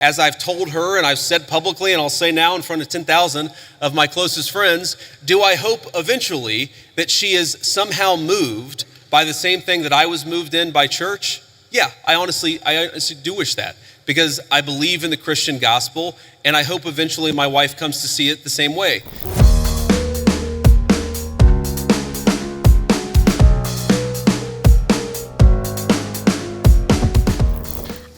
As I've told her and I've said publicly, and I'll say now in front of 10,000 of my closest friends, do I hope eventually that she is somehow moved by the same thing that I was moved in by church? Yeah, I honestly do wish that, because I believe in the Christian gospel, and I hope eventually my wife comes to see it the same way.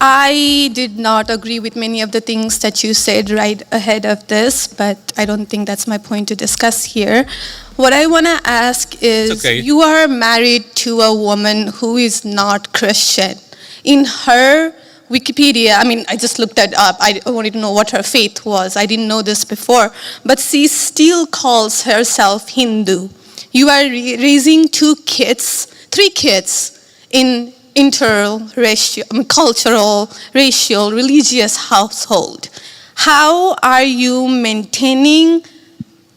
I did not agree with many of the things that you said right ahead of this, but I don't think that's my point to discuss here. What I want to ask is, you are married to a woman who is not Christian. In her Wikipedia, I just looked that up. I wanted to know what her faith was. I didn't know this before. But she still calls herself Hindu. You are raising three kids in cultural, racial, religious household. How are you maintaining,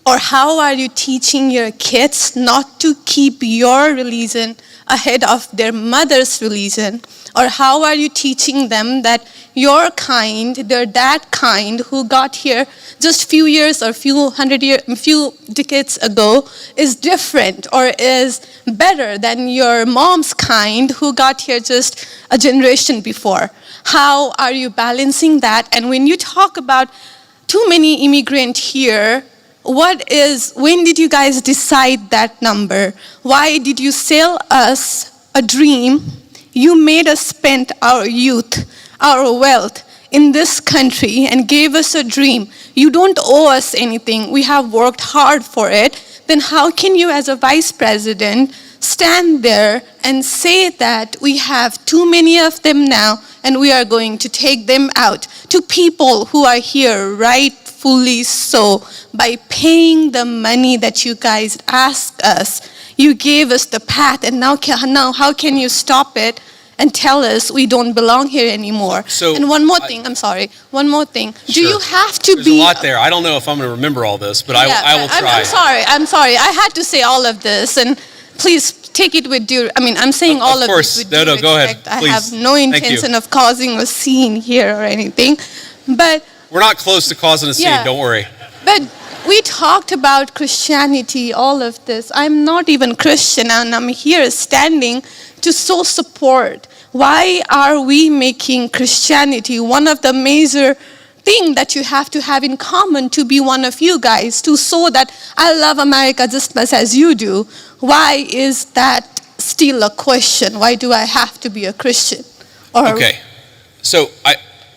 or how are you teaching your kids not to keep your religion ahead of their mother's religion? Or how are you teaching them that your kind, they're that kind who got here just few years or few decades ago is different or is better than your mom's kind who got here just a generation before? How are you balancing that? And when you talk about too many immigrants here, when did you guys decide that number? Why did you sell us a dream? You made us spend our youth, our wealth in this country and gave us a dream. You don't owe us anything. We have worked hard for it. Then how can you, as a vice president, stand there and say that we have too many of them now and we are going to take them out to people who are here rightfully so by paying the money that you guys asked us? You gave us the path, and now how can you stop it and tell us we don't belong here anymore? And one more thing. Sure. Do you have to There's a lot there. I don't know if I'm going to remember all this, but I will try. I'm sorry. I had to say all of this, and please take it with due. I'm saying all of this with due respect. Go ahead. Please. I have no intention of causing a scene here or anything, but we're not close to causing a scene. Yeah, don't worry. But we talked about Christianity, all of this. I'm not even Christian, and I'm here standing to show support. Why are we making Christianity one of the major things that you have to have in common to be one of you guys, to show that I love America just as much as you do? Why is that still a question? Why do I have to be a Christian? Okay, so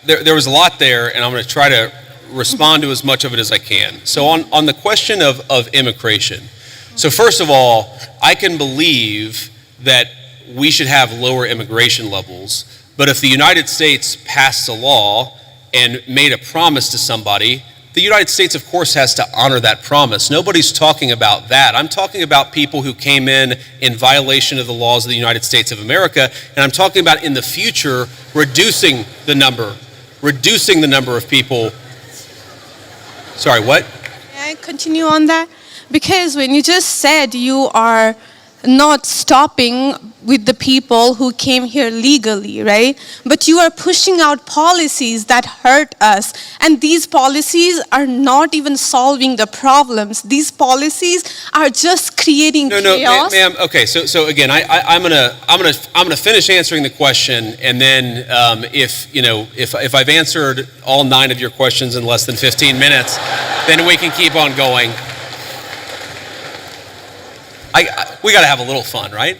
there was a lot there, and I'm going to try to respond to as much of it as I can. So on the question of immigration, so first of all, I can believe that we should have lower immigration levels, but if the United States passed a law and made a promise to somebody, the United States, of course, has to honor that promise. Nobody's talking about that. I'm talking about people who came in violation of the laws of the United States of America, and I'm talking about in the future reducing the number of people. Sorry, what? May I continue on that? Because when you just said you are not stopping with the people who came here legally, right? But you are pushing out policies that hurt us. And these policies are not even solving the problems. These policies are just creating chaos. No, ma'am. Okay, so again, I'm gonna finish answering the question, and then if I've answered all 9 of your questions in less than 15 minutes, then we can keep on going. We got to have a little fun, right?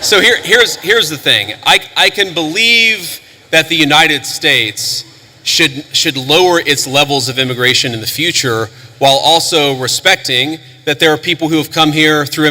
So here's the thing. I can believe that the United States should lower its levels of immigration in the future, while also respecting that there are people who have come here through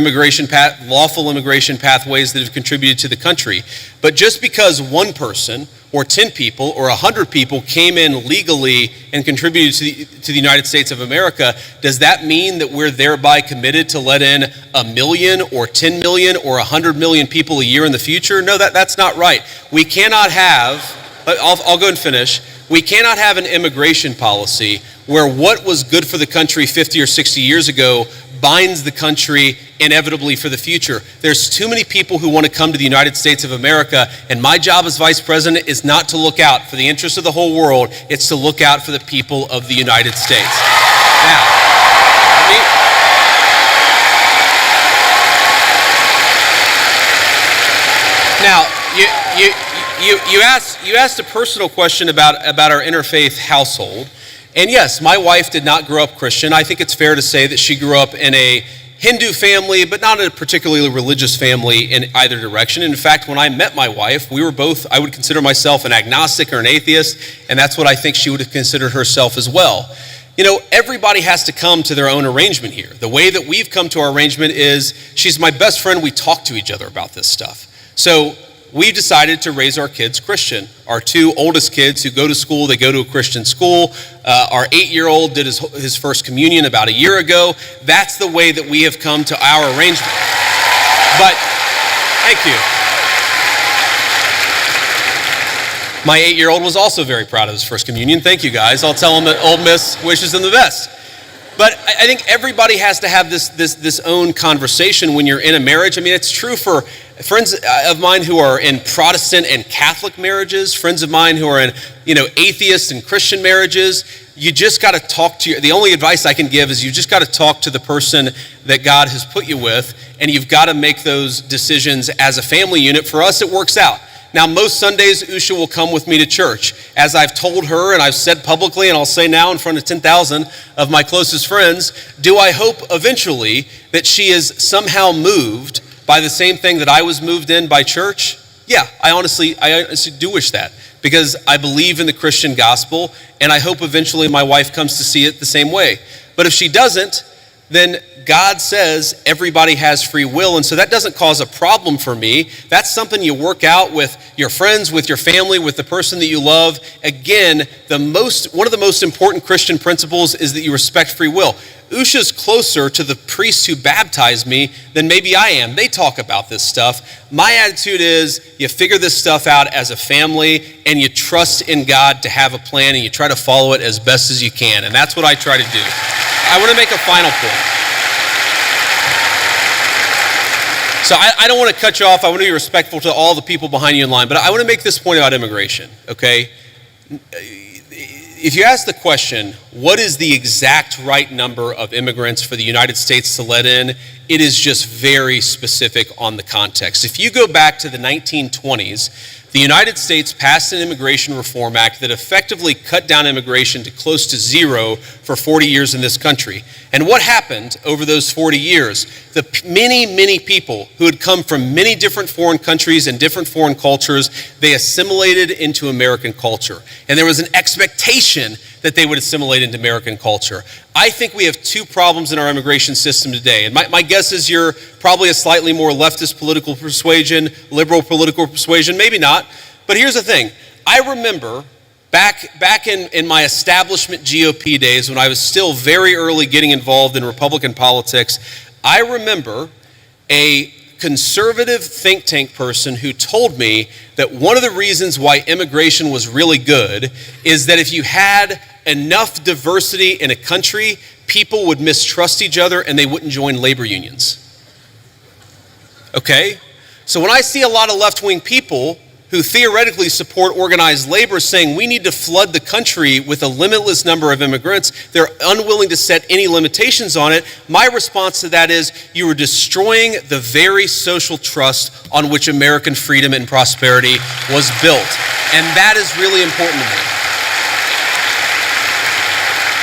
lawful immigration pathways that have contributed to the country. But just because one person or 10 people or 100 people came in legally and contributed to the United States of America, does that mean that we're thereby committed to let in 1 million or 10 million or 100 million people a year in the future? No, that's not right. We cannot have, I'll go and finish. We cannot have an immigration policy where what was good for the country 50 or 60 years ago binds the country inevitably for the future. There's too many people who want to come to the United States of America, and my job as vice president is not to look out for the interests of the whole world, it's to look out for the people of the United States. Now, you asked a personal question about our interfaith household. And yes, my wife did not grow up Christian. I think it's fair to say that she grew up in a Hindu family, but not in a particularly religious family in either direction. In fact, when I met my wife, we were both, I would consider myself an agnostic or an atheist, and that's what I think she would have considered herself as well. You know, everybody has to come to their own arrangement here. The way that we've come to our arrangement is she's my best friend. We talk to each other about this stuff. So we've decided to raise our kids Christian. Our two oldest kids who go to school, they go to a Christian school. Our 8-year-old did his first communion about a year ago. That's the way that we have come to our arrangement. But, thank you. My 8-year-old was also very proud of his first communion. Thank you, guys. I'll tell him that Ole Miss wishes him the best. But I think everybody has to have this own conversation when you're in a marriage. I mean, it's true for friends of mine who are in Protestant and Catholic marriages, friends of mine who are in, atheist and Christian marriages. You just got to talk to the only advice I can give is you just got to talk to the person that God has put you with, and you've got to make those decisions as a family unit. For us, it works out. Now, most Sundays, Usha will come with me to church. As I've told her and I've said publicly, and I'll say now in front of 10,000 of my closest friends, do I hope eventually that she is somehow moved by the same thing that I was moved in by church? Yeah, I honestly do wish that, because I believe in the Christian gospel, and I hope eventually my wife comes to see it the same way. But if she doesn't, then God says everybody has free will, and so that doesn't cause a problem for me. That's something you work out with your friends, with your family, with the person that you love. Again, one of the most important Christian principles is that you respect free will. Usha's closer to the priest who baptized me than maybe I am. They talk about this stuff. My attitude is you figure this stuff out as a family, and you trust in God to have a plan, and you try to follow it as best as you can, and that's what I try to do. I want to make a final point. So I don't want to cut you off. I want to be respectful to all the people behind you in line, but I want to make this point about immigration, okay? If you ask the question, what is the exact right number of immigrants for the United States to let in, it is just very specific on the context. If you go back to the 1920s, the United States passed an Immigration Reform Act that effectively cut down immigration to close to zero for 40 years in this country. And what happened over those 40 years? The many people who had come from many different foreign countries and different foreign cultures, they assimilated into American culture. And there was an expectation that they would assimilate into American culture. I think we have two problems in our immigration system today. And my guess is you're probably a slightly more leftist political persuasion, liberal political persuasion, maybe not. But here's the thing. I remember back in my establishment GOP days, when I was still very early getting involved in Republican politics, I remember a conservative think tank person who told me that one of the reasons why immigration was really good is that if you had enough diversity in a country, people would mistrust each other and they wouldn't join labor unions. Okay? So when I see a lot of left-wing people who theoretically support organized labor saying we need to flood the country with a limitless number of immigrants, they're unwilling to set any limitations on it. My response to that is you are destroying the very social trust on which American freedom and prosperity was built. And that is really important to me.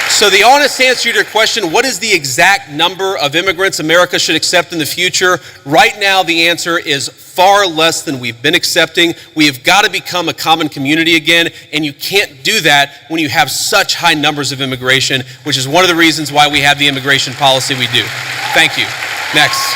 So the honest answer to your question, what is the exact number of immigrants America should accept in the future? Right now, the answer is far less than we've been accepting. We have got to become a common community again, and you can't do that when you have such high numbers of immigration, which is one of the reasons why we have the immigration policy we do. Thank you. Next.